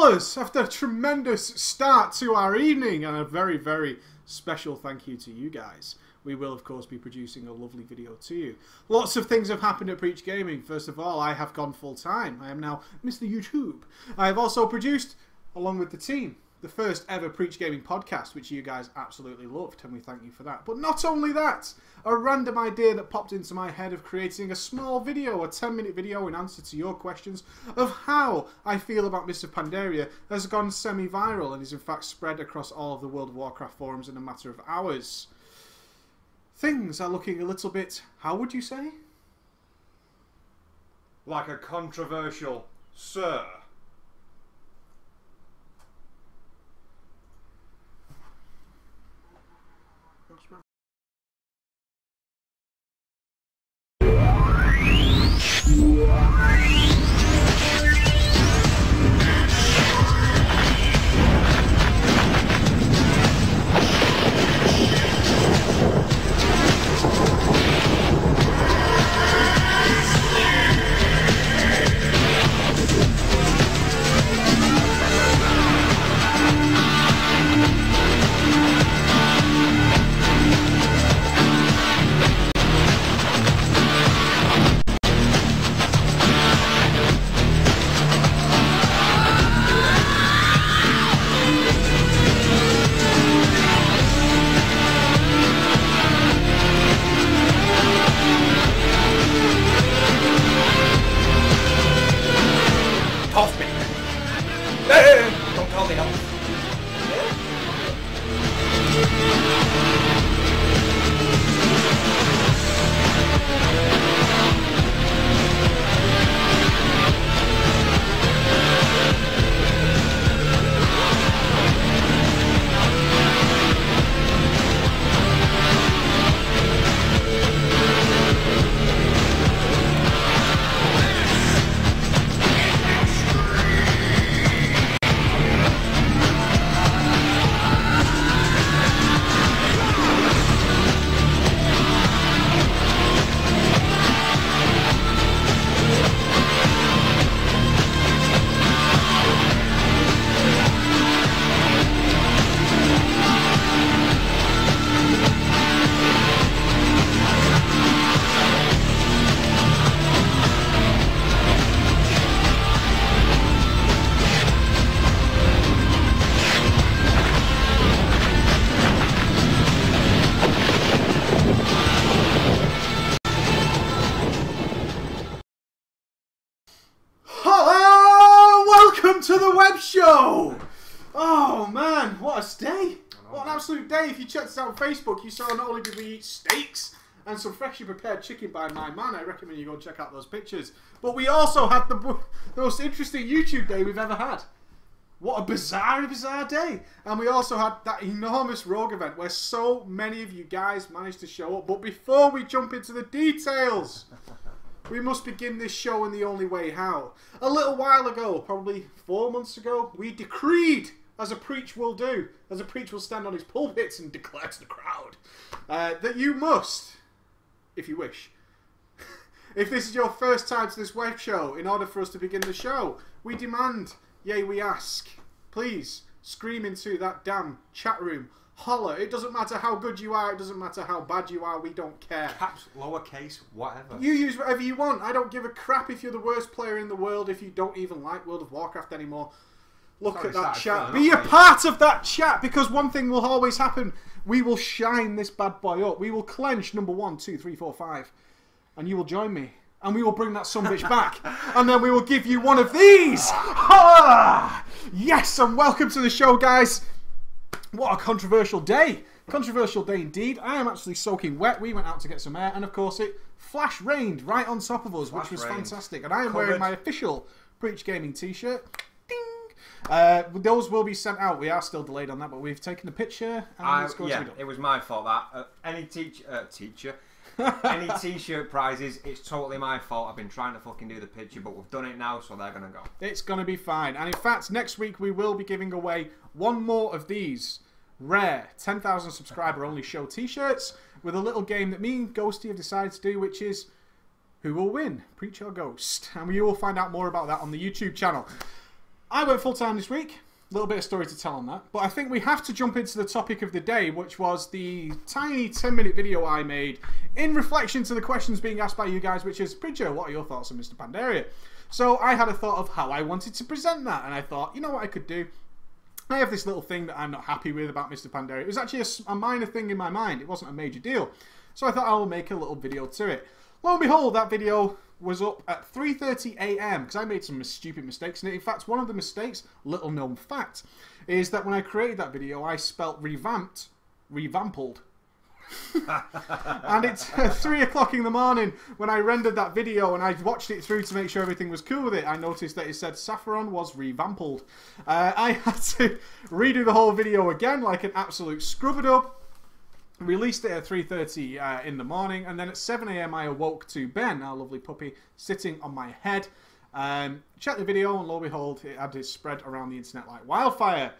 Hollers, after a tremendous start to our evening, and a very, very special thank you to you guys. We will, of course, be producing a lovely video to you. Lots of things have happened at Preach Gaming. First of all, I have gone full-time. I am now Mr. YouTube. I have also produced, along with the team, the first ever Preach Gaming podcast, which you guys absolutely loved, and we thank you for that. But not only that, a random idea that popped into my head of creating a small video, a 10-minute video in answer to your questions of how I feel about Mists of Pandaria has gone semi-viral and is in fact spread across all of the World of Warcraft forums in a matter of hours. Things are looking a little bit, how would you say? Like a controversial sir. Don't call me up. To the web show! Oh man, what a day! What an absolute day. If you checked us out on Facebook, you saw not only did we eat steaks and some freshly prepared chicken by my man, I recommend you go and check out those pictures, but we also had the most interesting YouTube day we've ever had. What a bizarre day. And we also had that enormous Rogue event where so many of you guys managed to show up. But before we jump into the details, we must begin this show in the only way how. A little while ago, probably 4 months ago, we decreed, as a preach will do, as a preach will stand on his pulpits and declare to the crowd, that you must, if you wish, if this is your first time to this web show, in order for us to begin the show, we demand, yea we ask, please scream into that damn chat room. Holler. It doesn't matter how good you are. It doesn't matter how bad you are. We don't care. Caps, lowercase, whatever. You use whatever you want. I don't give a crap if you're the worst player in the world, if you don't even like World of Warcraft anymore. Look at that chat. Be a part of that chat, because one thing will always happen. We will shine this bad boy up. We will clench number 1, 2, 3, 4, 5. And you will join me. And we will bring that sumbitch back. And then we will give you one of these. Ah! Yes, and welcome to the show, guys. What a controversial day. Controversial day indeed. I am actually soaking wet. We went out to get some air, and of course it flash rained right on top of us, which was fantastic. And I am wearing my official Preach Gaming t-shirt. Ding! Those will be sent out. We are still delayed on that, but we've taken the picture. And yeah, it was my fault that. Any teacher Any t-shirt prizes, it's totally my fault. I've been trying to fucking do the picture, but we've done it now, so they're going to go. It's going to be fine. And in fact, next week we will be giving away one more of these rare 10,000 subscriber only show t-shirts with a little game that me and Ghosty have decided to do, which is who will win, Preach or Ghost. And we will find out more about that on the YouTube channel. I went full-time this week. A little bit of story to tell on that. But I think we have to jump into the topic of the day, which was the tiny 10-minute video I made in reflection to the questions being asked by you guys, which is, Pridger, what are your thoughts on Mr. Pandaria? So I had a thought of how I wanted to present that, and I thought, you know what I could do? I have this little thing that I'm not happy with about Mr. Pandaria. It was actually a minor thing in my mind. It wasn't a major deal. So I thought I will make a little video to it. Lo and behold, that video was up at 3:30 AM because I made some stupid mistakes in it. In fact, one of the mistakes, little known fact, is that when I created that video, I spelt revampled. And it's 3 o'clock in the morning when I rendered that video and I watched it through to make sure everything was cool with it. I noticed that it said Saffron was revampled. I had to redo the whole video again like an absolute scrub-a-dub. Released it at 3:30 in the morning, and then at 7 AM I awoke to Ben, our lovely puppy, sitting on my head. Checked the video, and lo and behold, it had spread around the internet like wildfire.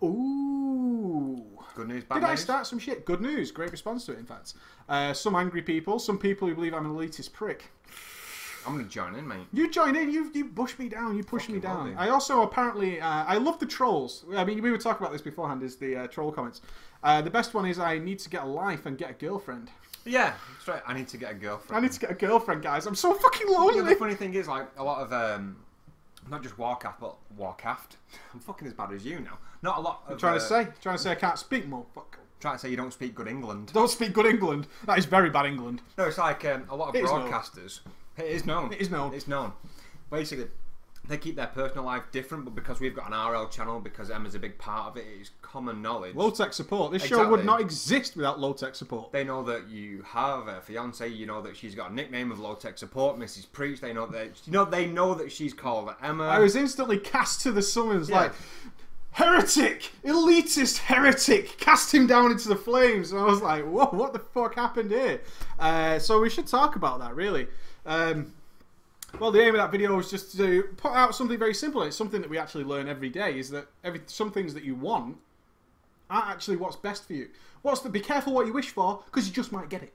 Ooh. Good news, bad Did news? I start some shit? Good news. Great response to it, in fact. Some angry people. Some people who believe I'm an elitist prick. I'm going to join in, mate. You join in. You push me down. You push me Fucking down. love it. I also apparently... I love the trolls. I mean, we were talking about this beforehand, is the troll comments. The best one is I need to get a life and get a girlfriend. Yeah, that's right. I need to get a girlfriend. I need to get a girlfriend, guys. I'm so fucking Yeah, lonely. the funny thing is, like, a lot of... not just Warcraft, but Warcraft. I'm fucking as bad as you now. Not a lot of... Trying to say I can't speak more. Fuck. Trying to say you don't speak good England. Don't speak good England. That is very bad England. No, it's like a lot of It is known. broadcasters. It is known. It is known. It's known. Basically, they keep their personal life different, but because we've got an RL channel, because Emma's a big part of it, it's common knowledge. Low tech support. This show Exactly. would not exist without low tech support. They know that you have a fiance. You know that she's got a nickname of low tech support, Mrs. Preach. They know that they know that she's called Emma. I was instantly cast to the summons Yeah. like heretic, elitist heretic, cast him down into the flames, and I was like, whoa, what the fuck happened here? So we should talk about that, really. Well, the aim of that video was just to put out something very simple. It's something that we actually learn every day, is that some things that you want aren't actually what's best for you. Be careful what you wish for, because you just might get it.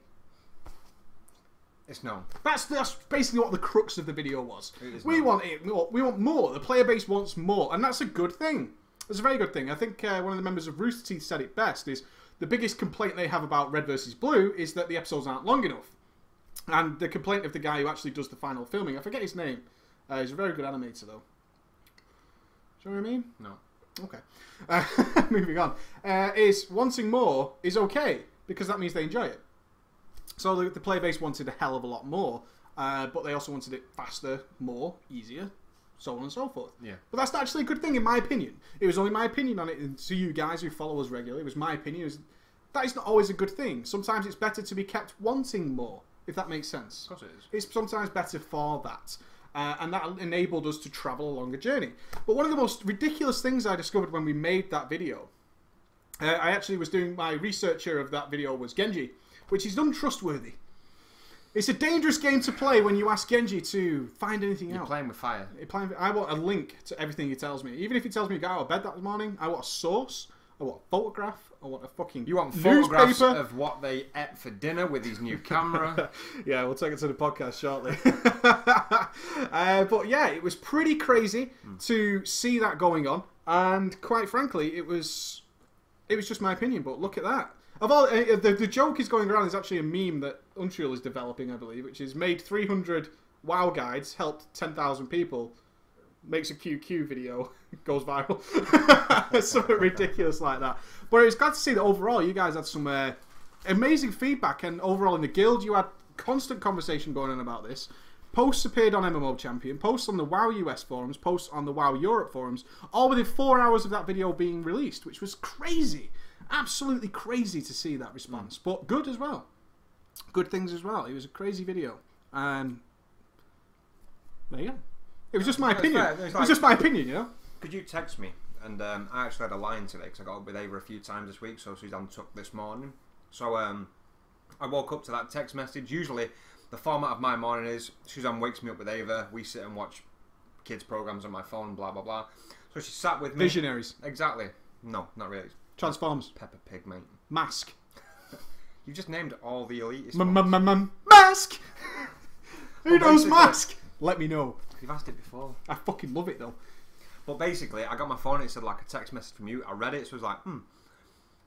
It's known. That's basically what the crux of the video was. It is We known. want it more. We want more. The player base wants more, and that's a good thing. It's a very good thing. I think one of the members of Rooster Teeth said it best, is the biggest complaint they have about Red vs. Blue is that the episodes aren't long enough. And the complaint of the guy who actually does the final filming, I forget his name. He's a very good animator, though. Do you know what I mean? No. Okay. Moving on. Is wanting more is okay, because that means they enjoy it. So the player base wanted a hell of a lot more, but they also wanted it faster, more, easier, so on and so forth. Yeah. But that's not actually a good thing, in my opinion. It was only my opinion on it, and to you guys who follow us regularly, it was my opinion. That is not always a good thing. Sometimes it's better to be kept wanting more, if that makes sense. Of course it is. It's sometimes better for that. And that enabled us to travel a longer journey. But one of the most ridiculous things I discovered when we made that video, I actually was doing, my researcher of that video was Genji, which is untrustworthy. It's a dangerous game to play when you ask Genji to find anything You're out. playing with fire. I want a link to everything he tells me. Even if he tells me to get out of bed that morning, I want a source, I want a photograph, I want a fucking You want photographs newspaper. of what they ate for dinner with his new camera. Yeah, we'll take it to the podcast shortly. But yeah, it was pretty crazy to see that going on, and quite frankly, it was just my opinion. But look at that. Of all, the joke is going around. There's actually a meme that Unreal is developing, I believe, which is made 300 WoW guides, helped 10,000 people, makes a QQ video, goes viral. Something ridiculous like that. But it was glad to see that overall you guys had some amazing feedback, and overall in the guild you had constant conversation going on about this. Posts appeared on MMO Champion, posts on the WoW US forums, posts on the WoW Europe forums, all within 4 hours of that video being released, which was crazy. Absolutely crazy to see that response. But good as well. Good things as well. It was a crazy video. There you go. It was just my opinion. fair. It was just my opinion, you know? Could you text me? And I actually had a line today because I got up with Ava a few times this week, so Suzanne took this morning. So I woke up to that text message. Usually the format of my morning is Suzanne wakes me up with Ava, we sit and watch kids' programs on my phone, blah, blah, blah. So she sat with me. Visionaries. Exactly. No, not really. Transformers. Peppa Pig, mate. Mask. You just named all the elitist Mask! Who Well, knows basically- Mask? Let me know. You've asked it before. I fucking love it though. But basically, I got my phone and it said like a text message from you. I read it, so I was like,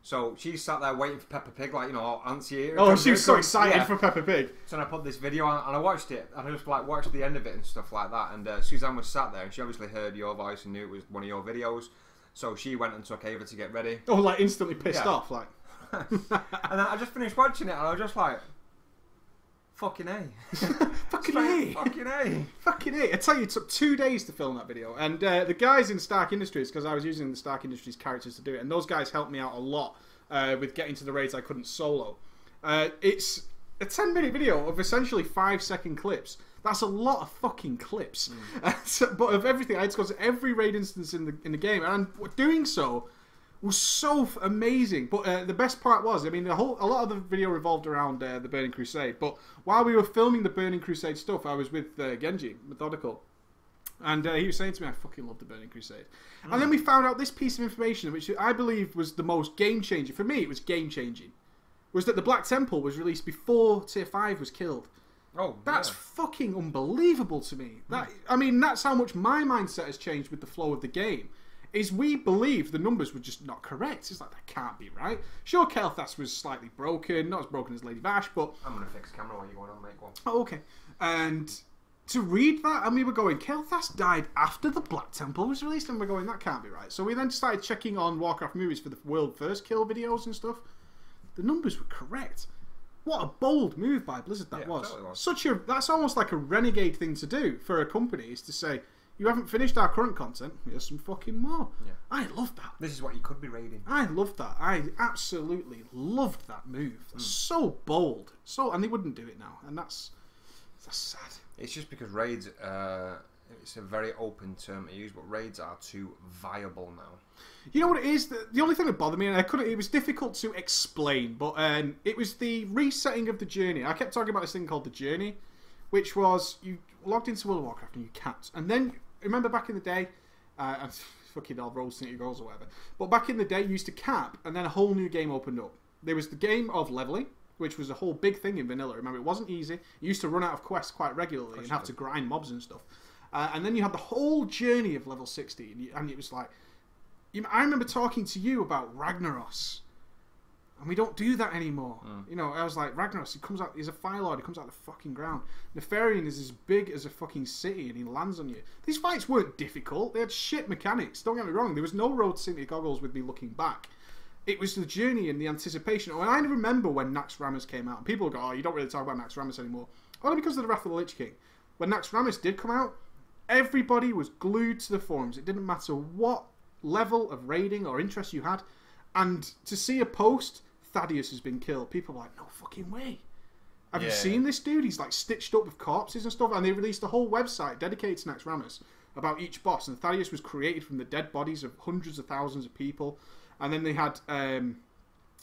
So she sat there waiting for Peppa Pig, like, you know, all antsy. Oh, she was so excited for Peppa Pig. So then I put this video on and I watched it. And I just like watched the end of it and stuff like that. And Suzanne was sat there and she obviously heard your voice and knew it was one of your videos. So she went and took Ava to get ready. Oh, like instantly pissed off, like. And then I just finished watching it and I was just like, fucking A. Fucking A. Fucking A. Fucking A. I tell you, it took 2 days to film that video. And the guys in Stark Industries, because I was using the Stark Industries characters to do it, and those guys helped me out a lot with getting to the raids I couldn't solo. It's a 10-minute video of essentially 5-second clips. That's a lot of fucking clips. But of everything, I had to go to every raid instance in the game, and doing so was so amazing. But the best part was, I mean, a lot of the video revolved around the Burning Crusade. But while we were filming the Burning Crusade stuff, I was with Genji, Methodical. And he was saying to me, I fucking love the Burning Crusade. And then we found out this piece of information, which I believe was the most game-changing. For me, it was game-changing. Was that the Black Temple was released before Tier 5 was killed. Oh, that's fucking unbelievable to me. I mean, that's how much my mindset has changed with the flow of the game. Is we believed the numbers were just not correct. It's like, that can't be right. Sure, Kael'thas was slightly broken, not as broken as Lady Vash, but... I'm going to fix the camera while you're going on, mate. Go on. Oh, okay. And to read that, and we were going, Kael'thas died after the Black Temple was released, and we're going, that can't be right. So we then started checking on Warcraft movies for the World First Kill videos and stuff. The numbers were correct. What a bold move by Blizzard that was. Totally was. That's almost like a renegade thing to do for a company, is to say, you haven't finished our current content, here's some fucking more. Yeah. I love that. This is what you could be raiding. I loved that. I absolutely loved that move. So bold. And they wouldn't do it now. And that's sad. It's just because raids, it's a very open term to use, but raids are too viable now. You know what it is? The only thing that bothered me, and it was difficult to explain, but it was the resetting of the journey. I kept talking about this thing called the journey, which was you logged into World of Warcraft and you capped. And then, remember back in the day, I'm fucking all roasting your goals or whatever, but back in the day you used to cap and then a whole new game opened up. There was the game of leveling, which was a whole big thing in vanilla. Remember, it wasn't easy. You used to run out of quests quite regularly and have to grind mobs and stuff. And then you had the whole journey of level 60, and it was like, I remember talking to you about Ragnaros, and we don't do that anymore. You know, I was like, Ragnaros, he comes out, he's a Fire Lord, he comes out of the fucking ground. Nefarian is as big as a fucking city, and he lands on you. These fights weren't difficult. They had shit mechanics. Don't get me wrong. There was no road to Cynthia Goggles with me looking back. It was the journey and the anticipation. And I remember when Naxxramas came out, and people go, oh, you don't really talk about Naxxramas anymore. Only because of the Wrath of the Lich King. When Naxxramas did come out, everybody was glued to the forums. It didn't matter what level of raiding or interest you had. And to see a post, Thaddeus has been killed, people were like, no fucking way. Have you seen this dude? He's like stitched up with corpses and stuff. And they released a whole website dedicated to Naxxramas about each boss. And Thaddeus was created from the dead bodies of hundreds of thousands of people. And then they had... and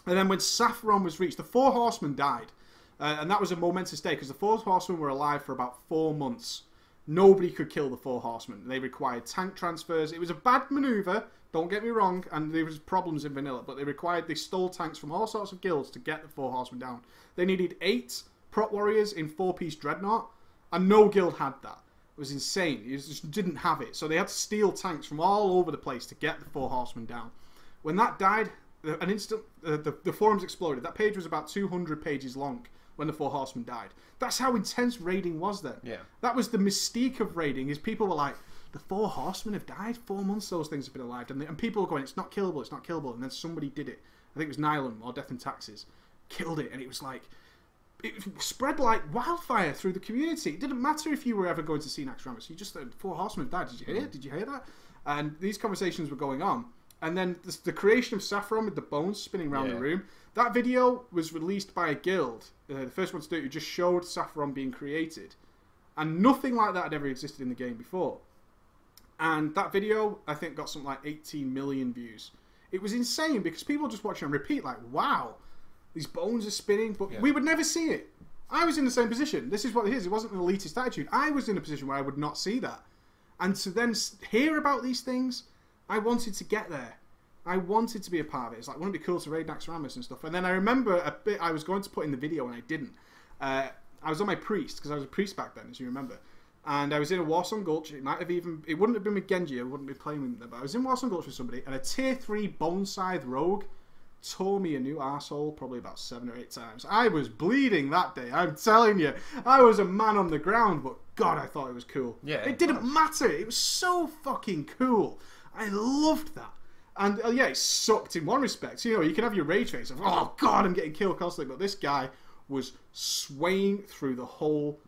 then when Sapphiron was reached, the 4 Horsemen died. And that was a momentous day, because the 4 Horsemen were alive for about 4 months. Nobody could kill the 4 Horsemen. They required tank transfers. It was a bad maneuver, don't get me wrong, and there was problems in vanilla, but they stole tanks from all sorts of guilds to get the 4 Horsemen down. They needed 8 prot warriors in 4-piece dreadnought, and no guild had that. It was insane. You just didn't have it. So they had to steal tanks from all over the place to get the 4 Horsemen down. When that died, the forums exploded. That page was about 200 pages long when the 4 Horsemen died. That's how intense raiding was then. Yeah. That was the mystique of raiding, is people were like, the 4 Horsemen have died? 4 months those things have been alive. And people were going, it's not killable, it's not killable. And then somebody did it. I think it was Nylon or Death and Taxes. Killed it. And it was like, it spread like wildfire through the community. It didn't matter if you were ever going to see Naxxramas. You just said, 4 Horsemen have died. Did you hear it? Did you hear that? And these conversations were going on. And then the creation of Sapphiron with the bones spinning around the room. That video was released by a guild. The first one to do it, who just showed Sapphiron being created. And nothing like that had ever existed in the game before. And that video, I think, got something like 18 million views. It was insane, because people just watch it and repeat, like, wow, these bones are spinning. But we would never see it. I was in the same position. This is what it is. It wasn't an elitist attitude. I was in a position where I would not see that. And to then hear about these things... I wanted to get there. I wanted to be a part of it. It's like, wouldn't it be cool to raid Naxxramas and stuff? And then I remember a bit I was going to put in the video and I didn't. I was on my priest, because I was a priest back then, as you remember. And I was in a Warsong Gulch. It wouldn't have been with Genji. I wouldn't be playing with them. But I was in Warsong Gulch with somebody, and a tier 3 Bone Scythe Rogue tore me a new arsehole probably about 7 or 8 times. I was bleeding that day. I'm telling you, I was a man on the ground, but God, I thought it was cool. Yeah, it didn't matter. It was so fucking cool. I loved that. And yeah, it sucked in one respect. So, you know, you can have your rage face of, oh God, I'm getting killed constantly. But this guy was swaying through the whole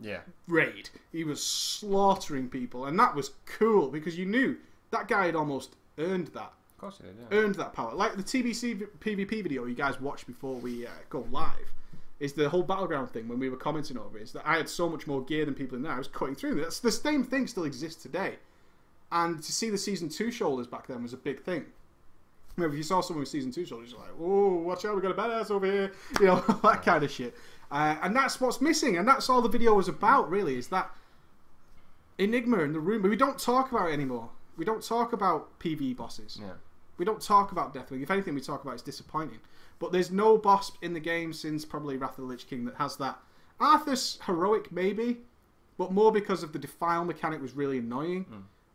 raid. He was slaughtering people, and that was cool because you knew that guy had almost earned that. Of course he did, yeah. Earned that power. Like the TBC PvP video you guys watched before we go live, is the whole Battleground thing when we were commenting over it, is that I had so much more gear than people in there. I was cutting through them. That's the same thing still exists today. And to see the Season 2 shoulders back then was a big thing. Remember, if you saw someone with Season 2 shoulders, you're like, oh, watch out, we got a badass over here. You know, that kind of shit. And that's what's missing. And that's all the video was about, really, is that Enigma in the room. But we don't talk about it anymore. We don't talk about PvE bosses. Yeah. We don't talk about Deathwing. If anything, we talk about it's disappointing. But there's no boss in the game since probably Wrath of the Lich King that has that. Arthur's heroic, maybe, but more because of the Defile mechanic was really annoying.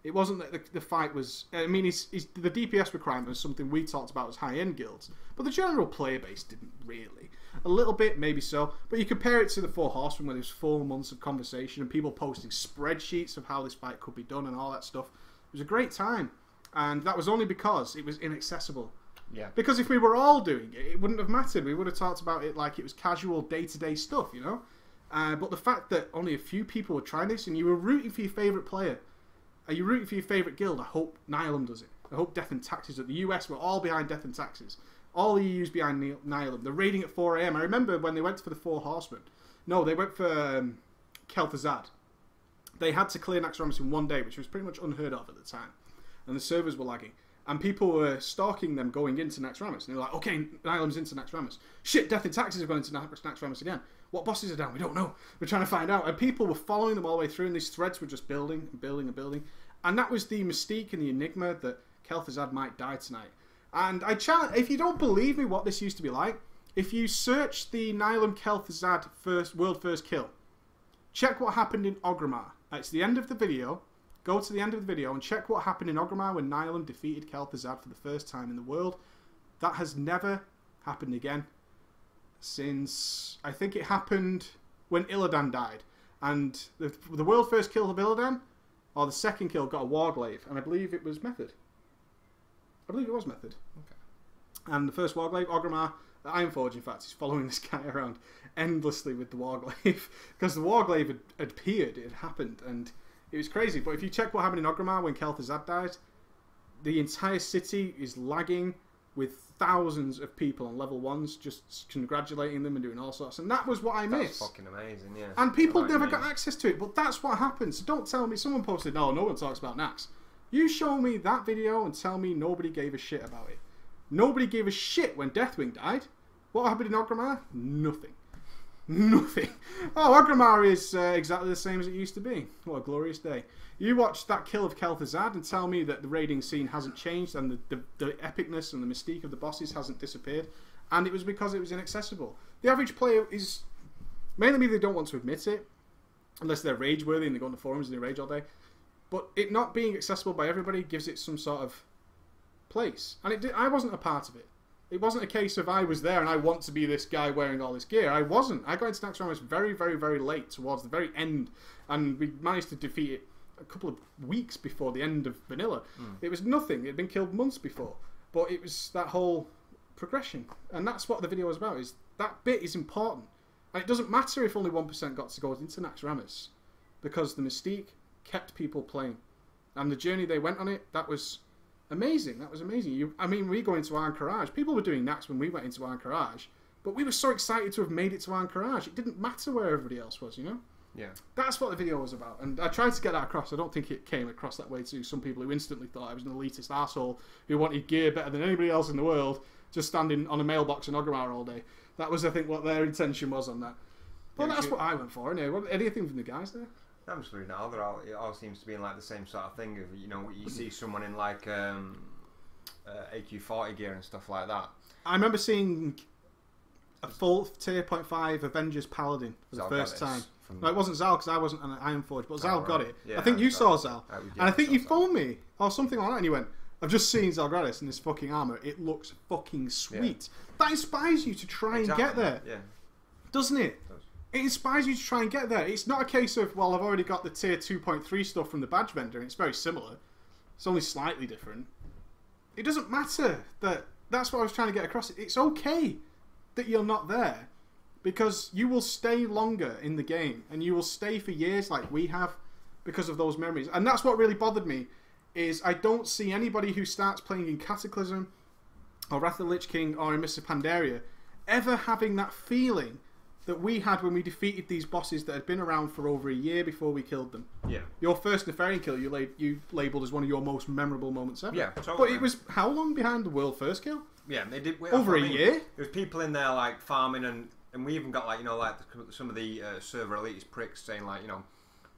It wasn't that the fight was... I mean, the DPS requirement was something we talked about as high-end guilds, but the general player base didn't really. A little bit, maybe so, but you compare it to the Four Horsemen where there was 4 months of conversation and people posting spreadsheets of how this fight could be done and all that stuff. It was a great time, and that was only because it was inaccessible. Yeah. Because if we were all doing it, it wouldn't have mattered. We would have talked about it like it was casual day-to-day stuff, you know? But the fact that only a few people were trying this and you were rooting for your favourite player, are you rooting for your favourite guild? I hope Nihilum does it. I hope Death and Taxes does it. The US were all behind Death and Taxes. All the EU's behind Nihilum. They're raiding at 4 AM. I remember when they went for the Four Horsemen. No, they went for Kel'Thuzad. They had to clear Naxxramas in 1 day, which was pretty much unheard of at the time. And the servers were lagging. And people were stalking them going into Naxxramas. And they were like, okay, Nihilum's into Naxxramas. Shit, Death and Taxes have gone into Naxxramas again. What bosses are down? We don't know. We're trying to find out. And people were following them all the way through, and these threads were just building and building and building. And that was the mystique and the enigma that Kel'Thuzad might die tonight. And I challenge, if you don't believe me what this used to be like, if you search the Nihilum Kel'Thuzad world first kill, check what happened in Orgrimmar. It's the end of the video. Go to the end of the video and check what happened in Orgrimmar when Nihilum defeated Kel'Thuzad for the first time in the world. That has never happened again since, I think it happened when Illidan died. And the world first kill of Illidan, or the second kill, got a Warglaive, and I believe it was Method. I believe it was Method. Okay. And the first Warglaive, Orgrimmar, Ironforge, in fact, is following this guy around endlessly with the Warglaive. Because the Warglaive had appeared, it had happened, and it was crazy. But if you check what happened in Orgrimmar when Kel'Thuzad died, the entire city is lagging with thousands of people on level 1s just congratulating them and doing all sorts. And that was what I missed. That's fucking amazing, yeah. And people never got access to it, but that's what happens. So don't tell me, someone posted, no one talks about Nax. You show me that video and tell me nobody gave a shit about it. Nobody gave a shit when Deathwing died. What happened in Orgrimmar? Nothing. Nothing. Oh, Orgrimmar is exactly the same as it used to be. What a glorious day. You watch that kill of Kel'Thuzad and tell me that the raiding scene hasn't changed and the epicness and the mystique of the bosses hasn't disappeared. And it was because it was inaccessible. The average player is... Mainly maybe they don't want to admit it, unless they're rage-worthy and they go on the forums and they rage all day. But it not being accessible by everybody gives it some sort of place. And I wasn't a part of it. It wasn't a case of I was there and I want to be this guy wearing all this gear. I wasn't. I got into Naxxramas very, very, very late, towards the very end, and we managed to defeat it a couple of weeks before the end of Vanilla. It was nothing. It had been killed months before. But it was that whole progression. And that's what the video was about, is that bit is important. And it doesn't matter if only 1% got to go into Naxxramas, because the mystique kept people playing. And the journey they went on it, that was... amazing. That was amazing. I mean, we go into Ahn'Qiraj. People were doing Nax when we went into Ahn'Qiraj, but we were so excited to have made it to Ahn'Qiraj. It didn't matter where everybody else was, you know? Yeah. That's what the video was about, and I tried to get that across. I don't think it came across that way to some people who instantly thought I was an elitist arsehole who wanted gear better than anybody else in the world, just standing on a mailbox in Orgrimmar all day. That was, I think, what their intention was on that. But that's what I went for, anyway. Anything from the guys there? Absolutely not. It all seems to be in like the same sort of thing. Of, you know, you see someone in like AQ40 gear and stuff like that. I remember seeing a full tier 0.5 Avengers Paladin for the first time. No, it wasn't Zal because I wasn't an Ironforge, but Zal got it. Yeah, I think you saw Zal. Yeah, and I think saw you Zal. phoned me or something like that, and you went, I've just seen Zalgradis in this fucking armour. It looks fucking sweet. That inspires you to try and get there. Yeah. Doesn't it? It does. It inspires you to try and get there. It's not a case of, well, I've already got the tier 2.3 stuff from the badge vendor, and it's very similar. It's only slightly different. It doesn't matter. That's what I was trying to get across. It's okay that you're not there, because you will stay longer in the game, and you will stay for years like we have because of those memories. And that's what really bothered me, is I don't see anybody who starts playing in Cataclysm or Wrath of the Lich King or in Mists of Pandaria ever having that feeling that we had when we defeated these bosses that had been around for over a year before we killed them. Yeah. Your first Nefarian kill you labelled as one of your most memorable moments ever. Yeah, totally. But it was how long behind the world first kill? Yeah, they did. Over a year? There was people in there like farming, and we even got like, you know, like some of the server elitist pricks saying like, you know,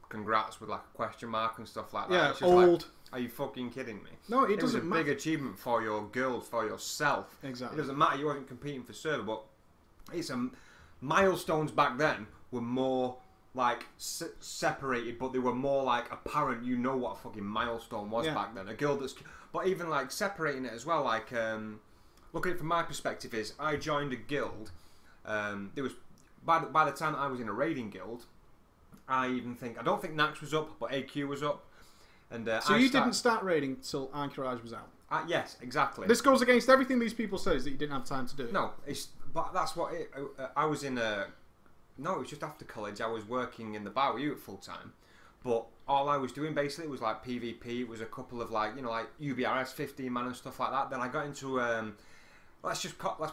congrats with like a question mark and stuff like that. Yeah, it's just old. Like, are you fucking kidding me? No, it doesn't was a matter. big achievement for your guild, for yourself. Exactly. It doesn't matter. You wasn't competing for server, but it's milestones back then were more like separated, but they were more like apparent. You know what a fucking milestone was back then. A guild that's, but even like separating it as well. Like looking at it from my perspective is, I joined a guild. There was by the time I was in a raiding guild, I don't think Nax was up, but AQ was up. And so you didn't start raiding till Anchorage was out? Yes, exactly. This goes against everything these people say, is that you didn't have time to do it. No, but that's what I was in a... No, it was just after college. I was working in the bar with you at full time. But all I was doing basically was like PvP. It was a couple of like, you know, like UBRS 15 man and stuff like that. Then I got into... let's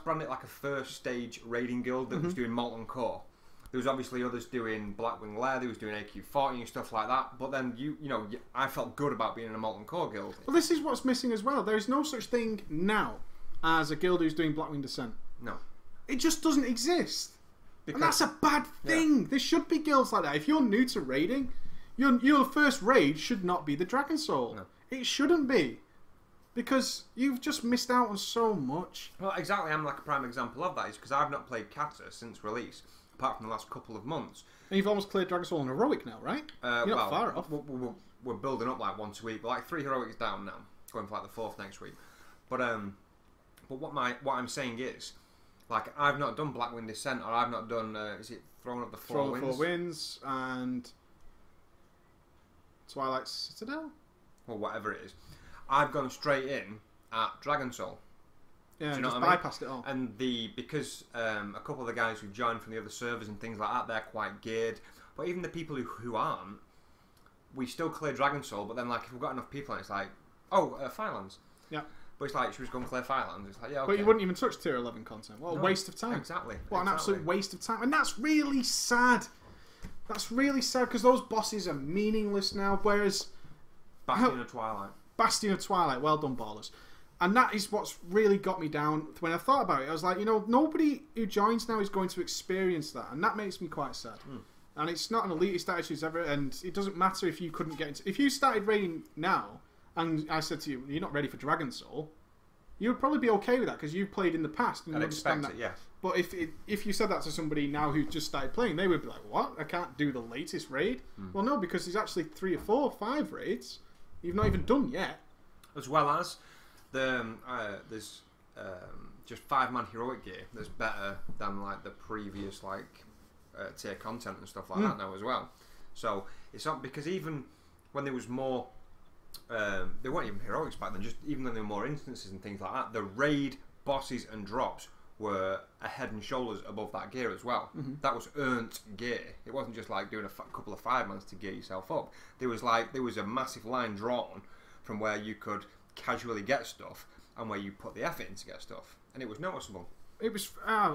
brand it like a first stage raiding guild that was doing Molten Core. There was obviously others doing Blackwing Lair, there was doing AQ40 and stuff like that. But then, you know, I felt good about being in a Molten Core guild. Well, this is what's missing as well. There is no such thing now as a guild who's doing Blackwing Descent. No. It just doesn't exist. And that's a bad thing. Yeah. There should be guilds like that. If you're new to raiding, your first raid should not be the Dragon Soul. No. It shouldn't be. Because you've just missed out on so much. Well, exactly. I'm like a prime example of that. Is because I've not played Kata since release, apart from the last couple of months. And you've almost cleared Dragon Soul and Heroic now, right? You're not far off. We're building up like once a week. We're like 3 Heroics down now, going for like the 4th next week. But what I'm saying is, like, I've not done Blackwing Descent, or I've not done is it Throne of the Four Winds? Throne of the Four Winds and Twilight Citadel, or whatever it is. I've gone straight in at Dragon Soul. Yeah, you know just bypassed it all. And because a couple of the guys who joined from the other servers and things like that, they're quite geared. But even the people who aren't, we still clear Dragon Soul. But then, like, if we've got enough people, and it's like, Firelands. Yeah. But it's like, should we just go and clear Firelands? It's like, yeah, okay. But you wouldn't even touch tier 11 content. What a waste of time. Exactly. What an absolute waste of time. And that's really sad. That's really sad because those bosses are meaningless now. Whereas Bastion of Twilight. Bastion of Twilight. Well done, ballers. And that is what's really got me down. When I thought about it, I was like, you know, nobody who joins now is going to experience that. And that makes me quite sad. And it's not an elitist attitude ever. And it doesn't matter if you couldn't get into... If you started raiding now, and I said to you, you're not ready for Dragon Soul, you would probably be okay with that because you've played in the past. And I'd expect it, yeah. But if you said that to somebody now who just started playing, they would be like, what? I can't do the latest raid? Well, no, because there's actually 3 or 4 or 5 raids you've not even done yet. As well as... there's just 5-man heroic gear that's better than like the previous like tier content and stuff like that now as well. So it's not because even when there was more, there weren't even heroics back then. Just even when there were more instances and things like that, the raid bosses and drops were a head and shoulders above that gear as well. That was earned gear. It wasn't just like doing a couple of 5-mans to gear yourself up. There was a massive line drawn from where you could casually get stuff and where you put the effort in to get stuff, and it was noticeable. It was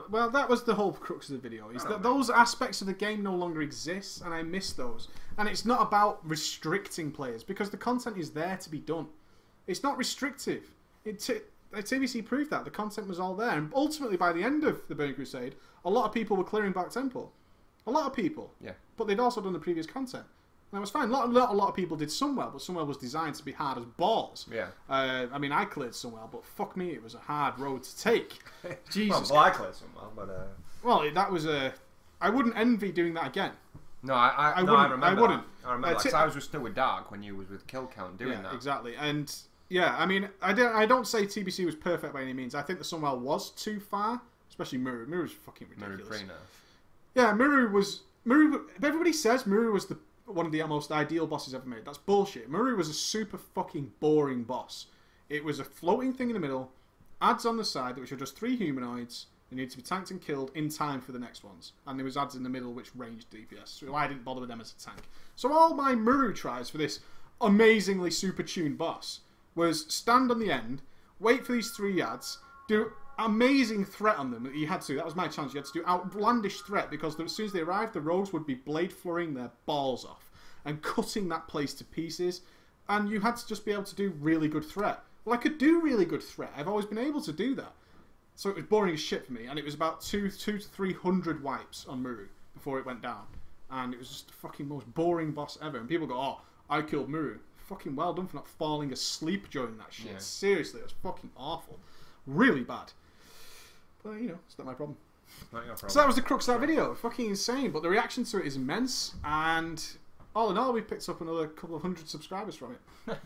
well, that was the whole crux of the video, is that those aspects of the game no longer exist, and I miss those. And it's not about restricting players because the content is there to be done. It's not restrictive. TVC proved that the content was all there, and ultimately by the end of the Burning Crusade, a lot of people were clearing back Temple. A lot of people. Yeah. But they'd also done the previous content. And it was fine. A lot of people did Sunwell, but Sunwell was designed to be hard as balls. Yeah. I mean, I cleared Sunwell, but fuck me, it was a hard road to take. Jesus. Well, I cleared Sunwell, but... Well, that was a... I wouldn't envy doing that again. No, I remember. I wouldn't. I remember. Because I was still with Dark when you was with Kill Count doing that. Exactly. And yeah, I mean, I don't say TBC was perfect by any means. I think the Sunwell was too far, especially Muru. Muru's fucking ridiculous. Yeah, Muru was. Everybody says Muru was one of the most ideal bosses ever made. That's bullshit. Muru was a super fucking boring boss. It was a floating thing in the middle, adds on the side, which are just 3 humanoids. They need to be tanked and killed in time for the next ones. And there was adds in the middle which ranged DPS. So I didn't bother with them as a tank. So all my Muru tries for this amazingly super tuned boss was stand on the end, wait for these 3 adds, do amazing threat on them that you had to. That was my challenge. You had to do outlandish threat because as soon as they arrived, the rogues would be blade flurrying their balls off and cutting that place to pieces. And you had to just be able to do really good threat. Well, I could do really good threat. I've always been able to do that. So it was boring as shit for me, and it was about 200 to 300 wipes on Muru before it went down. And it was just the fucking most boring boss ever. And people go, oh, I killed Muru. Fucking well done for not falling asleep during that shit. Yeah. Seriously, it was fucking awful. Really bad. But, you know, it's not my problem. Not your problem. So that was the crux of that video. Fucking insane. But the reaction to it is immense. And all in all, we picked up another couple of 100 subscribers from it.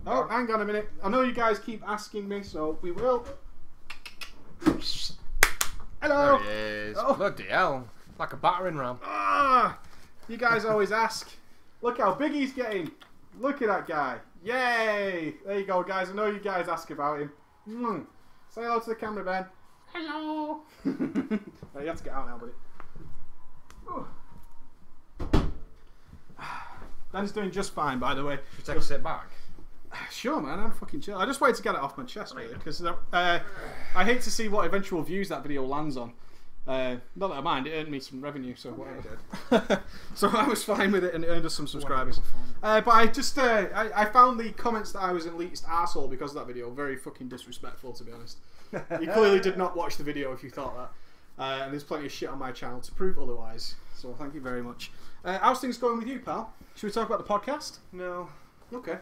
Oh, hang on a minute. I know you guys keep asking me, so we will. Hello. There he is. Oh. Bloody hell. Like a battering ram. Ah, you guys always ask. Look how big he's getting. Look at that guy. Yay. There you go, guys. I know you guys ask about him. Say hello to the camera, Ben. Hello. You have to get out now, buddy. Ben's doing just fine, by the way. Should we take a sit back? Sure, man. I'm fucking chill. I just wanted to get it off my chest, really, because I hate to see what eventual views that video lands on. Not that I mind. It earned me some revenue, so whatever. So I was fine with it, and it earned us some subscribers. But I just I found the comments that I was an elitist arsehole because of that video very fucking disrespectful, to be honest. You clearly did not watch the video if you thought that. And there's plenty of shit on my channel to prove otherwise. So thank you very much. How's things going with you, pal? Should we talk about the podcast? No. Okay.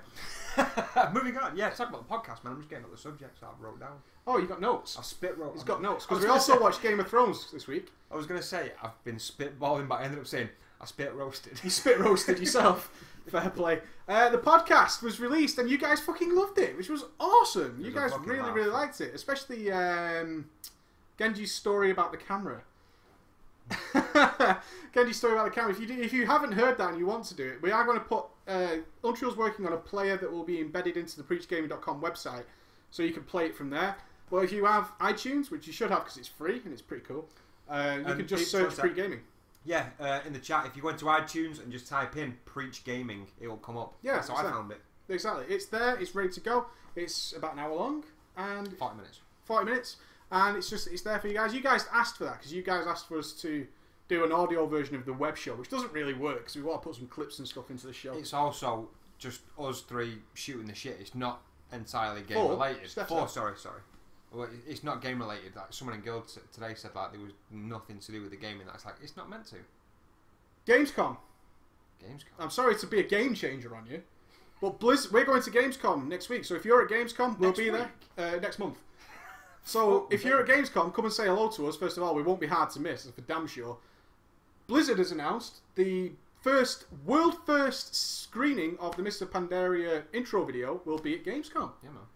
Moving on. Yeah, talk about the podcast, man. I'm just getting up the subjects that I've wrote down. Oh, you got notes? I've spit wrote. He's got notes. Because we also watched Game of Thrones this week. I was going to say, I've been spitballing, but I ended up saying, I spit roasted. You spit roasted yourself. Fair play. The podcast was released and you guys fucking loved it, which was awesome. You guys really liked it. Especially Genji's story about the camera. Genji's story about the camera. If you haven't heard that and you want to do it, we are going to put Unreal's working on a player that will be embedded into the preachgaming.com website, so you can play it from there. But if you have iTunes, which you should have because it's free and it's pretty cool, you can just search Preach Gaming. Yeah, in the chat, if you go into iTunes and just type in Preach Gaming, it will come up. Yeah, that's how I found it. Exactly. It's there. It's ready to go. It's about an hour long and 40 minutes. 40 minutes. And it's there for you guys. You guys asked for that because you guys asked for us to do an audio version of the web show, which doesn't really work because we want to put some clips and stuff into the show. It's also just us 3 shooting the shit. It's not entirely game related. 4, sorry. Well, it's not game related. Like someone in Guild today said, like there was nothing to do with the gaming. That's like it's not meant to. Gamescom. Gamescom. I'm sorry to be a game changer on you, but Blizzard. We're going to Gamescom next week. So if you're at Gamescom, we'll be there next month. So if you're at Gamescom, come and say hello to us. First of all, we won't be hard to miss, for damn sure. Blizzard has announced the world first screening of the Mr. Pandaria intro video will be at Gamescom. Yeah, man.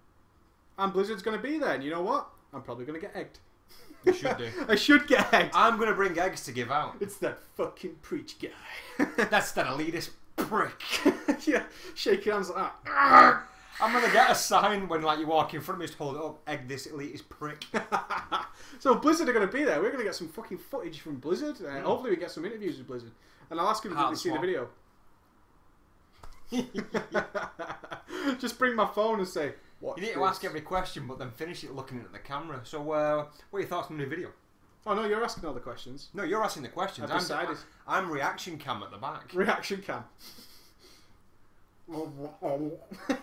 And Blizzard's going to be there. And you know what? I'm probably going to get egged. You should do. I should get egged. I'm going to bring eggs to give out. It's that fucking preach guy. That's that elitist prick. Yeah, shake your hands like that. I'm going to get a sign when like you walk in front of me to hold it up, egg this elitist prick. So Blizzard are going to be there. We're going to get some fucking footage from Blizzard. Hopefully we get some interviews with Blizzard. And I'll ask him to see the video. Just bring my phone and say, you need to ask every question, but then finish it looking at the camera. So, what are your thoughts on the new video? Oh no, you're asking all the questions. No, you're asking the questions. I'm reaction cam at the back. Reaction cam.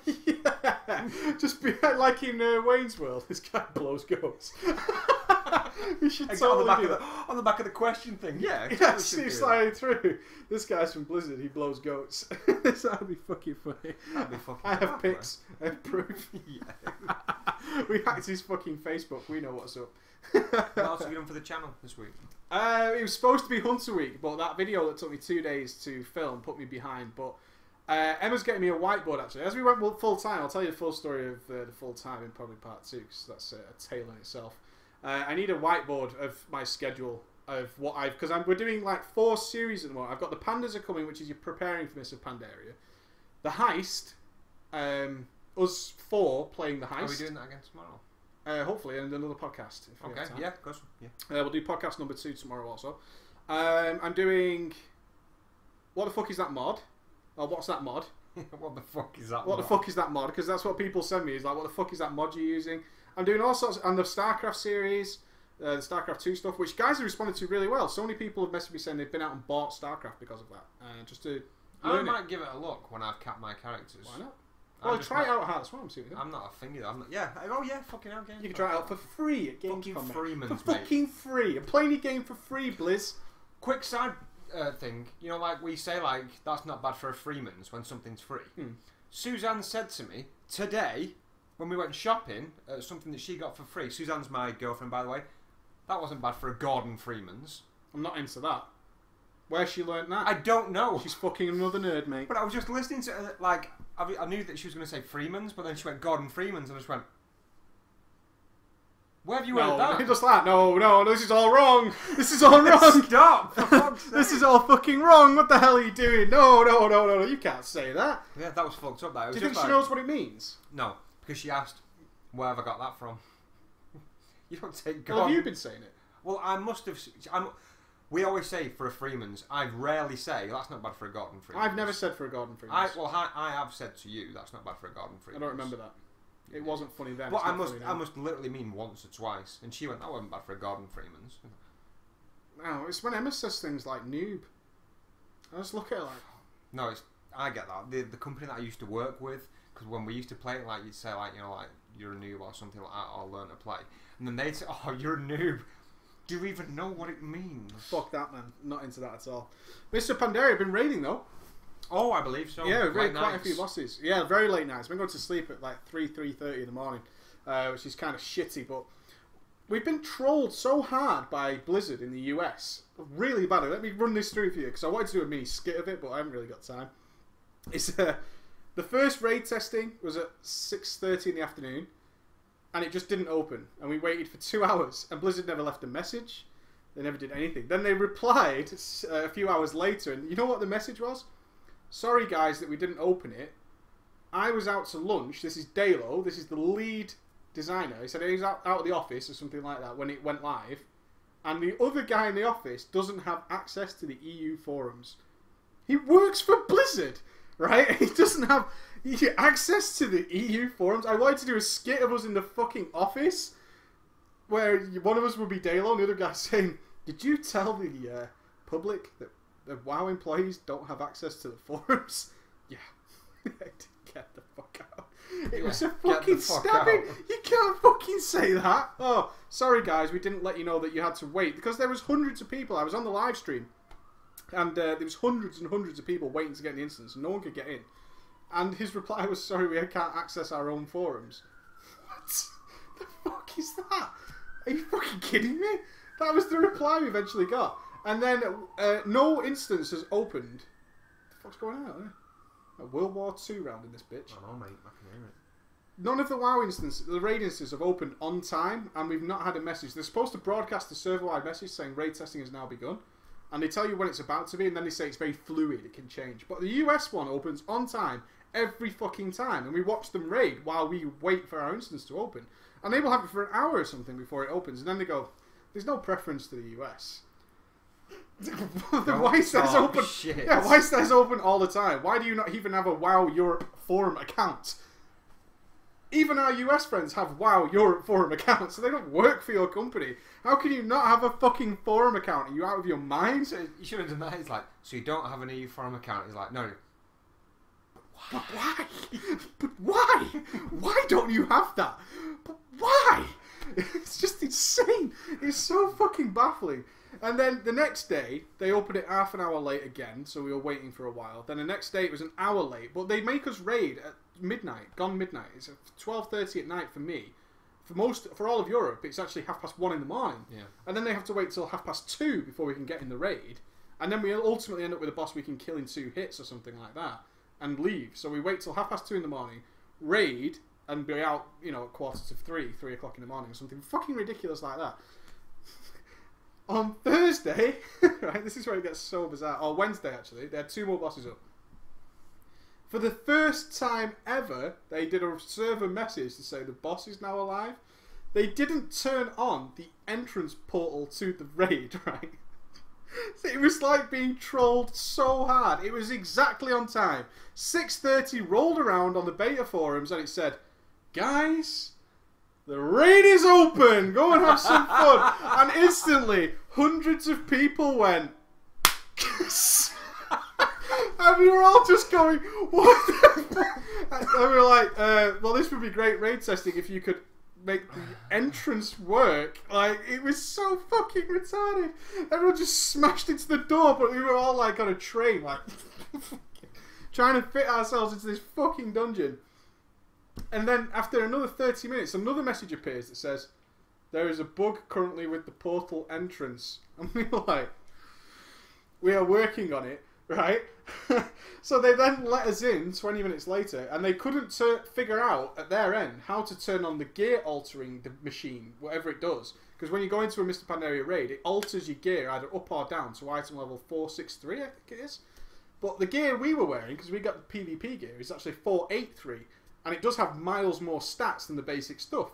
Yeah. Just be like in Wayne's World. This guy blows goats. We should totally do that. On the back of the question thing. Yeah. Yeah, see sliding through. This guy's from Blizzard. He blows goats. That would be fucking funny. That'd be fucking. I have pics. I have proof. Yeah. We hacked his fucking Facebook. We know what's up. What else have you done for the channel this week? It was supposed to be Hunter Week, but that video that took me 2 days to film put me behind. But Emma's getting me a whiteboard, actually. As we went full time, I'll tell you the full story of the full time in probably part 2, because that's a tale in itself. I need a whiteboard of my schedule of what because we're doing like 4 series at the moment. I've got the Pandas are coming, which is you're preparing for Miss of Pandaria. The Heist, us 4 playing the Heist. Are we doing that again tomorrow? Hopefully, and another podcast. If we Okay, have time. yeah, of course. Yeah. We'll do podcast number 2 tomorrow also. I'm doing... What the fuck is that mod? Or what's that mod? What the fuck is that What the fuck is that mod? Because that's what people send me. Is like, what the fuck is that mod you're using? I'm doing all sorts... And the StarCraft series, the StarCraft 2 stuff, which guys have responded to really well. So many people have messaged me saying they've been out and bought StarCraft because of that. Just to I learn might give it a look when I've capped my characters. Why not? Well, try it out at Hearts. I'm not a thingy though. I'm not, yeah. Oh yeah, fucking hell, game. You can try it out for free at Gamescom. Fucking Freemans, for fucking free. I'm playing your game for free, Blizz. Quick side thing. You know, like we say, like that's not bad for a Freeman's when something's free. Suzanne said to me today when we went shopping, something that she got for free. Suzanne's my girlfriend, by the way. That wasn't bad for a Gordon Freeman's. I'm not into that. Where she learnt that? I don't know. She's fucking another nerd, mate. But I was just listening to her, like, I knew that she was going to say Freeman's, but then she went Gordon Freeman's, and I just went, where have you heard that? Just that. No, this is all wrong. This is all wrong. Stop! For fuck's sake. This is all fucking wrong. What the hell are you doing? No. You can't say that. Yeah, that was fucked up. That. Do you think she knows what it means? No, because she asked, where have I got that from? You don't take Gordon. Well, have you been saying it? Well, I must have... We always say for a Freeman's. I rarely say that's not bad for a Gordon Freeman's. I've never said for a Gordon Freeman's. I have said to you that's not bad for a Gordon Freeman's. I don't remember that. It wasn't funny then. Well, I must literally mean once or twice. And she went, that wasn't bad for a Gordon Freeman's. No, it's when Emma says things like noob. I just look at her like... No, I get that. The company that I used to work with, because when we used to play it, like you'd say like, you know, like you're a noob or something like that, or learn to play. And then they'd say, oh, you're a noob. Do you even know what it means? Fuck that, man. Not into that at all. Mr. Pandaria have been raiding, though. Oh, I believe so. Yeah, we've raided quite a few bosses. Yeah, very late nights. We've been going to sleep at like 3:30 in the morning, which is kind of shitty, but we've been trolled so hard by Blizzard in the US. Really badly. Let me run this through for you, because I wanted to do a mini skit of it, but I haven't really got time. It's the first raid testing was at 6:30 in the afternoon. And it just didn't open. And we waited for 2 hours. And Blizzard never left a message. They never did anything. Then they replied a few hours later. And you know what the message was? Sorry, guys, that we didn't open it. I was out to lunch. This is Dalo. This is the lead designer. He said he was out of the office or something like that when it went live. And the other guy in the office doesn't have access to the EU forums. He works for Blizzard, right? He doesn't have... You get access to the EU forums. I wanted to do a skit of us in the fucking office where one of us would be Dalo and the other guy saying, did you tell the public that the WoW employees don't have access to the forums? Yeah. Get the fuck out. It was a fucking stabbing. You can't fucking say that. Oh, sorry guys, we didn't let you know that you had to wait. Because there was hundreds of people. I was on the live stream. And there was hundreds and hundreds of people waiting to get in the instance. And no one could get in. And his reply was, sorry, we can't access our own forums. What the fuck is that? Are you fucking kidding me? That was the reply we eventually got. And then no instance has opened. What the fuck's going on out there? A World War II round in this bitch. I know, mate. I can hear it. None of the WoW instances, the raid instances have opened on time, and we've not had a message. They're supposed to broadcast a server-wide message saying raid testing has now begun. And they tell you when it's about to be, and then they say it's very fluid, it can change. But the US one opens on time every fucking time, and we watch them raid while we wait for our instance to open. And they will have it for an hour or something before it opens, and then they go, there's no preference to the US. Why is that open? Shit. Yeah, why is that open all the time? Why do you not even have a WoW Europe forum account? Even our US friends have WoW Europe forum accounts, so they don't work for your company. How can you not have a fucking forum account? Are you out of your mind? So you should have done that. It's like, so you don't have an EU forum account. He's like, no. But why? But why? Why don't you have that? But why? It's just insane. It's so fucking baffling. And then the next day, they opened it half an hour late again, so we were waiting for a while. Then the next day, it was an hour late, but they make us raid at midnight, gone midnight. It's 12:30 at night for me. for all of Europe, it's actually 1:30 in the morning. Yeah. And then they have to wait till 2:30 before we can get in the raid. And then we ultimately end up with a boss we can kill in 2 hits or something like that and leave. So we wait till 2:30 in the morning, raid, and be out, at 2:45, 3 o'clock in the morning or something fucking ridiculous like that. On Thursday, right, this is where it gets so bizarre. Or Wednesday, actually, they had 2 more bosses up. For the first time ever, they did a server message to say the boss is now alive. They didn't turn on the entrance portal to the raid, right? It was like being trolled so hard. It was exactly on time. 6:30 rolled around on the beta forums and it said, "Guys, the raid is open. Go and have some fun." And instantly, hundreds of people went. And we were all just going, "What the fuck?" And we were like, well, this would be great raid testing if you could make the entrance work. Like, it was so fucking retarded. Everyone just smashed into the door, but we were all like on a train, like trying to fit ourselves into this fucking dungeon. And then after another 30 minutes, another message appears that says, "There is a bug currently with the portal entrance." And we were like, "We are working on it," right? So they then let us in 20 minutes later, and they couldn't figure out at their end how to turn on the gear altering the machine, whatever it does. Because when you go into a Mr. Pandaria raid, it alters your gear either up or down to item level 463, I think it is. But the gear we were wearing, because we got the PvP gear, is actually 483, and it does have miles more stats than the basic stuff.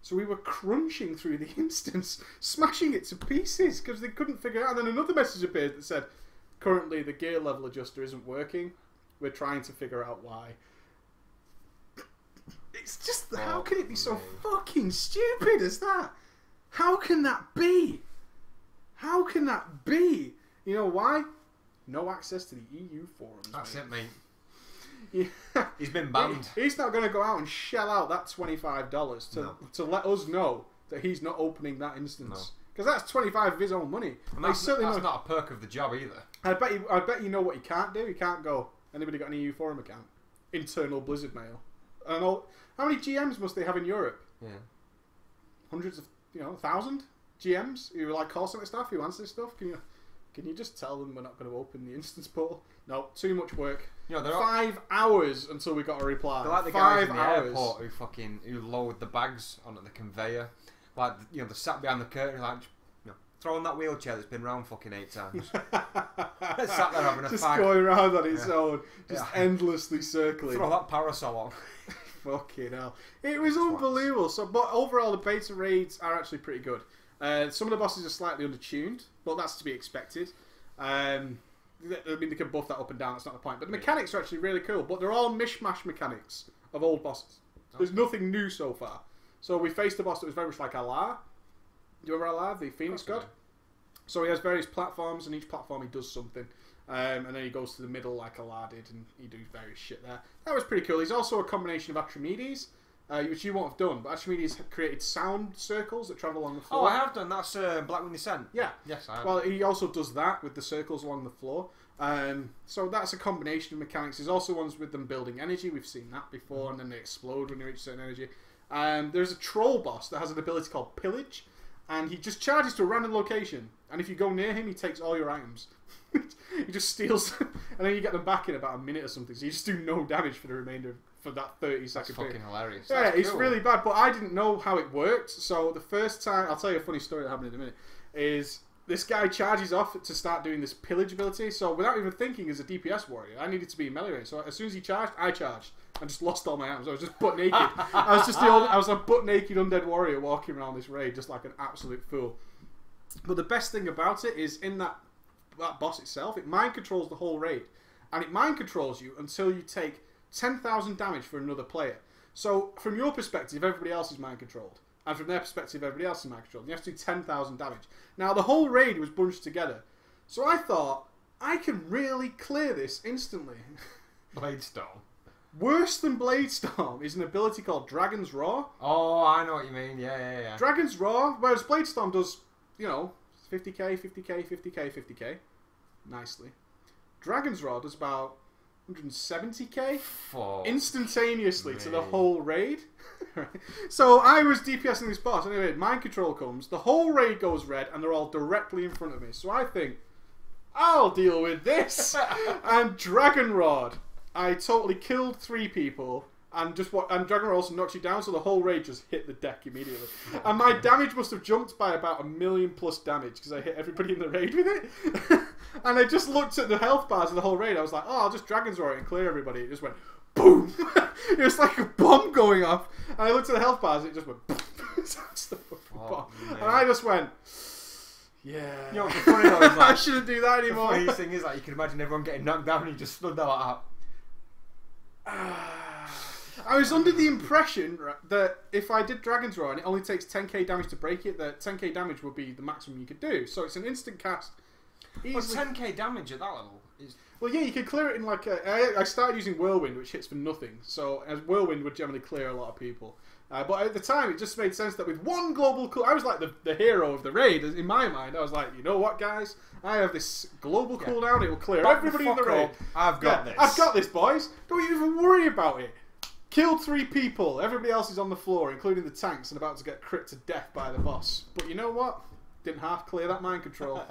So we were crunching through the instance, smashing it to pieces, because they couldn't figure it out. And then another message appeared that said, "Currently the gear level adjuster isn't working. We're trying to figure out why." It's just, how can it be so fucking stupid as that? How can that be? How can that be? You know why? No access to the EU forums. That's it, mate. Yeah. He's been banned. He's not going to go out and shell out that $25 to let us know that he's not opening that instance. Because that's 25 of his own money. And that's not a perk of the job either. I bet you know what he can't do. He can't go, "Anybody got an EU forum account?" Internal Blizzard mail. And how many GMs must they have in Europe? Yeah. Hundreds of, 1,000 GMs who like call center staff who answer this stuff. Can you just tell them we're not going to open the instance portal? No, too much work. 5 hours until we got a reply. They're like the guys in the airport who load the bags onto the conveyor. Like, they sat behind the curtain, like, throwing that wheelchair that's been round fucking 8 times. Sat there having a just fag. Going round on its own, just endlessly circling. Throw that parasol on. Fucking hell. It was unbelievable. So, but overall, the beta raids are actually pretty good. Some of the bosses are slightly undertuned, but that's to be expected. They can buff that up and down, that's not the point. But the mechanics are actually really cool, but they're all mishmash mechanics of old bosses. There's nothing new so far. So we faced a boss that was very much like Allah. Do you remember Allah, the Phoenix God? So he has various platforms, and each platform he does something. And then he goes to the middle like Allah did, and he does various shit there. That was pretty cool. He's also a combination of Archimedes, which you won't have done, but Archimedes created sound circles that travel along the floor. Oh, I have done. That's Blackwing Descent. Yeah. Yes, I have. Well, he also does that with the circles along the floor. So that's a combination of mechanics. There's also ones with them building energy. We've seen that before, and then they explode when they reach certain energy. There's a troll boss that has an ability called Pillage, and he just charges to a random location, and if you go near him, he takes all your items. He just steals them, and then you get them back in about a minute or something, so you just do no damage for the remainder for that 30-second period. Fucking hilarious. Yeah, That's it's cool. really bad, but I didn't know how it worked. So the first time, I'll tell you a funny story that happened in a minute, is this guy charges off to start doing this pillage ability. So without even thinking, as a DPS warrior, I needed to be in melee range. So as soon as he charged, I charged. I just lost all my items. I was just butt naked. I was a butt naked undead warrior walking around this raid just like an absolute fool. But the best thing about it is in that boss itself, it mind controls the whole raid, and it mind controls you until you take 10,000 damage for another player. So from your perspective, everybody else is mind controlled, and from their perspective, everybody else is mind controlled. You have to do 10,000 damage. Now the whole raid was bunched together, so I thought I can really clear this instantly. Bladestorm. Worse than Bladestorm is an ability called Dragon's Roar. Oh, I know what you mean. Yeah. Dragon's Roar, whereas Bladestorm does, 50k, 50k, 50k, 50k. Nicely. Dragon's Roar does about 170k Fuck instantaneously to the me. whole raid. Right. So I was DPSing this boss. Anyway, mind control comes. The whole raid goes red, and they're all directly in front of me. So I think, I'll deal with this. And Dragon Rod. I totally killed 3 people. And Dragon Rod also knocks you down, so the whole raid just hit the deck immediately. And my damage must have jumped by about 1 million plus damage because I hit everybody in the raid with it. And I just looked at the health bars of the whole raid. I was like, oh, I'll just Dragon's Roar it and clear everybody. It just went boom. It was like a bomb going off. And I looked at the health bars and it just went boom. That's the fucking bomb. And I just went, yeah. You know what's funny though? Is like, I shouldn't do that anymore. The funniest thing is, like, you can imagine everyone getting knocked down and you just stood there like that. I was under the impression that if I did Dragon's Roar and it only takes 10k damage to break it, that 10k damage would be the maximum you could do. So it's an instant cast. But 10k damage at that level is... Well, yeah, you can clear it in like I started using Whirlwind, which hits for nothing. So as Whirlwind would generally clear a lot of people. But at the time, it just made sense that with one global... I was like the hero of the raid. In my mind, I was like, you know what, guys? I have this global cooldown. It will clear everybody in the raid. I've got this. I've got this, boys. Don't you even worry about it. Killed 3 people. Everybody else is on the floor, including the tanks, and about to get crit to death by the boss. But you know what? Didn't half clear that mind control.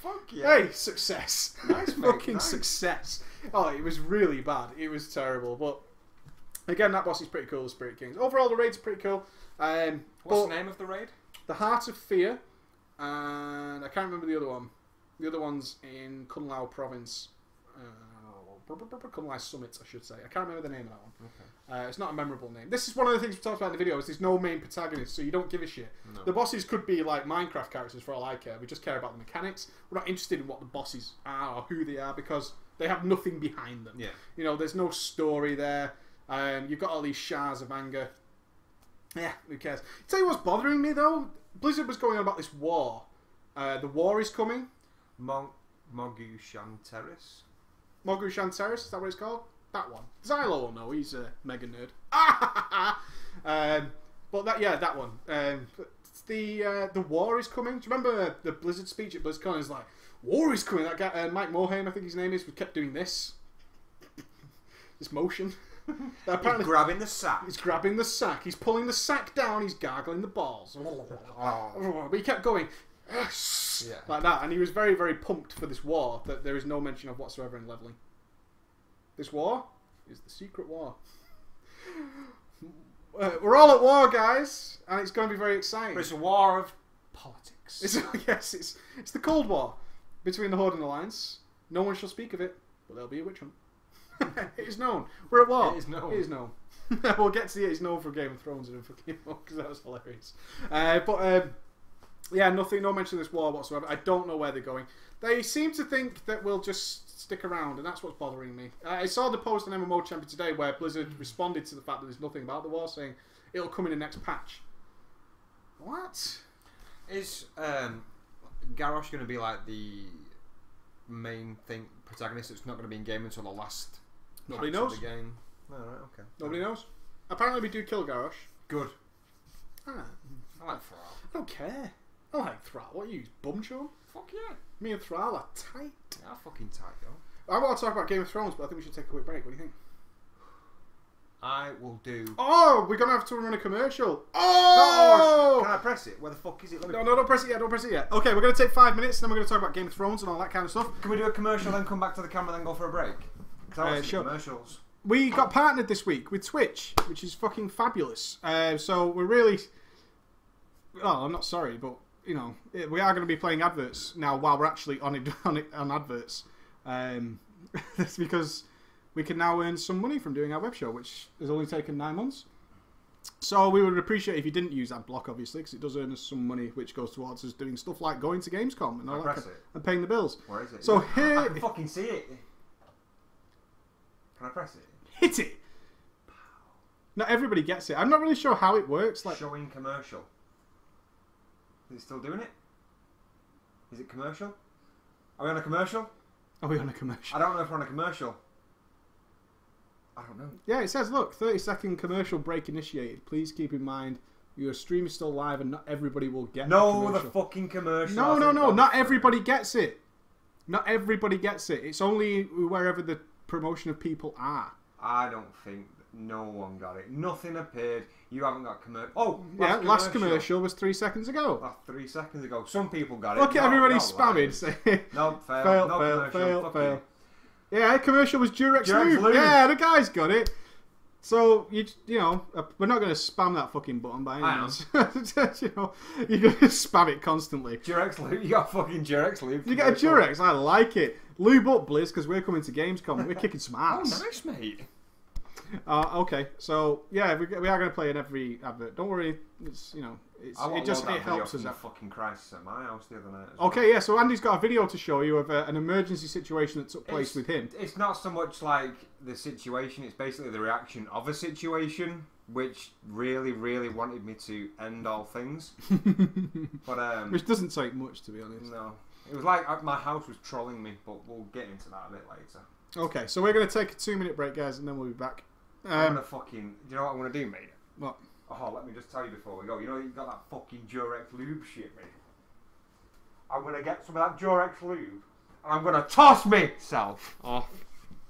Fuck yeah. Hey, success. Nice, mate. Fucking Nice. success. Oh, it was really bad. It was terrible. But again, that boss is pretty cool, the Spirit Kings. Overall, the raid's pretty cool. What's the name of the raid? The Heart of Fear. And I can't remember the other one. The other one's in Kunlao Province. Kunlai Summit, I should say. I can't remember the name of that one. Okay. It's not a memorable name. This is one of the things we talked about in the video, is there's no main protagonist, so you don't give a shit. No. The bosses could be like Minecraft characters for all I care. We just care about the mechanics. We're not interested in what the bosses are or who they are because they have nothing behind them. Yeah. You know, there's no story there. You've got all these shars of anger. Yeah, who cares? Tell you what's bothering me though? Blizzard was going on about this war. The war is coming. Mogu Shanteris? Mogu Shanteris, is that what it's called? That one. Xylo will know, he's a mega nerd. But that one. The war is coming. Do you remember the Blizzard speech at BlizzCon? It's like, war is coming. That guy, Mike Morhaime, I think his name is, we kept doing this. This motion. Apparently, he's grabbing the sack. He's grabbing the sack. He's pulling the sack down. He's gargling the balls. But he kept going. Yeah. Like that, and he was very, very pumped for this war that there is no mention of whatsoever in leveling. This war is the secret war. We're all at war, guys, and it's going to be very exciting. But it's a war of politics. It's the Cold War between the Horde and Alliance. No one shall speak of it, but there'll be a witch hunt. It is known. We're at war. It is known. It is known. We'll get to the it's known for Game of Thrones and for Game of because that was hilarious. Yeah, no mention of this war whatsoever. I don't know where they're going. They seem to think that we'll just stick around, and that's what's bothering me. I saw the post on MMO Champion today where Blizzard responded to the fact that there's nothing about the war, saying it'll come in the next patch. What? Is Garrosh going to be like the main protagonist that's not going to be in game until the last Nobody patch knows. of the game? Oh, right, okay. Nobody knows. Apparently we do kill Garrosh. Good. I like Thrall. I don't care. I like Thrall. What are you, bumchum? Fuck yeah. Me and Thrall are tight. They are fucking tight, though. I want to talk about Game of Thrones, but I think we should take a quick break. What do you think? I will do... Oh, we're going to have to run a commercial. Oh! Can I press it? Where the fuck is it? No, don't press it yet. Don't press it yet. Okay, we're going to take 5 minutes, and then we're going to talk about Game of Thrones and all that kind of stuff. Can we do a commercial, then come back to the camera, then go for a break? Because I want sure. commercials. We got partnered this week with Twitch, which is fucking fabulous. So we're really... Well, I'm not sorry, but, you know, we are going to be playing adverts now while we're actually on adverts. That's because we can now earn some money from doing our web show, which has only taken 9 months. So we would appreciate if you didn't use AdBlock, obviously, because it does earn us some money, which goes towards us doing stuff like going to Gamescom and all that, and paying the bills. Where is it? So here, I can fucking see it. Can I press it? Hit it. Not everybody gets it. I'm not really sure how it works. Like showing commercial. Is it still doing it? Is it commercial? Are we on a commercial? Are we on a commercial? I don't know if we're on a commercial. I don't know. Yeah, it says, look, 30-second commercial break initiated. Please keep in mind your stream is still live and not everybody will get the fucking commercial. No. Not everybody gets it. Not everybody gets it. It's only wherever the promotion of people are. I don't think no one got it. Nothing appeared. You haven't got commercial. Oh, last commercial was 3 seconds ago. Last 3 seconds ago. Some people got it. Look at everybody spamming. No, fail. Fail. Yeah, commercial was Durex Lube. Yeah, the guy's got it. So you know, we're not going to spam that fucking button by any means. You know, you're going to spam it constantly. Durex Lube. You got fucking Durex Lube. You get a Durex. I like it. Lube up, Blizz, because we're coming to Gamescom. We're kicking some ass. Oh, nice, mate. Okay, so yeah, we are going to play in every advert. Don't worry, it's it helps us out. Fucking crisis at my house the other night. Okay, yeah. So Andy's got a video to show you of an emergency situation that took place with him. It's not so much like the situation; it's basically the reaction of a situation, which really, really wanted me to end all things. But which doesn't take much, to be honest. No, it was like my house was trolling me, but we'll get into that a bit later. Okay, so we're going to take a 2-minute break, guys, and then we'll be back. I'm gonna fucking. Do you know what I'm gonna do, mate? What? Oh, let me just tell you before we go. You know you got that fucking Durex Lube shit, mate. I'm gonna get some of that Durex Lube, and I'm gonna toss myself off.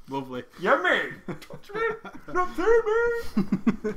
Lovely. Yeah, mate. Touch me, not to me.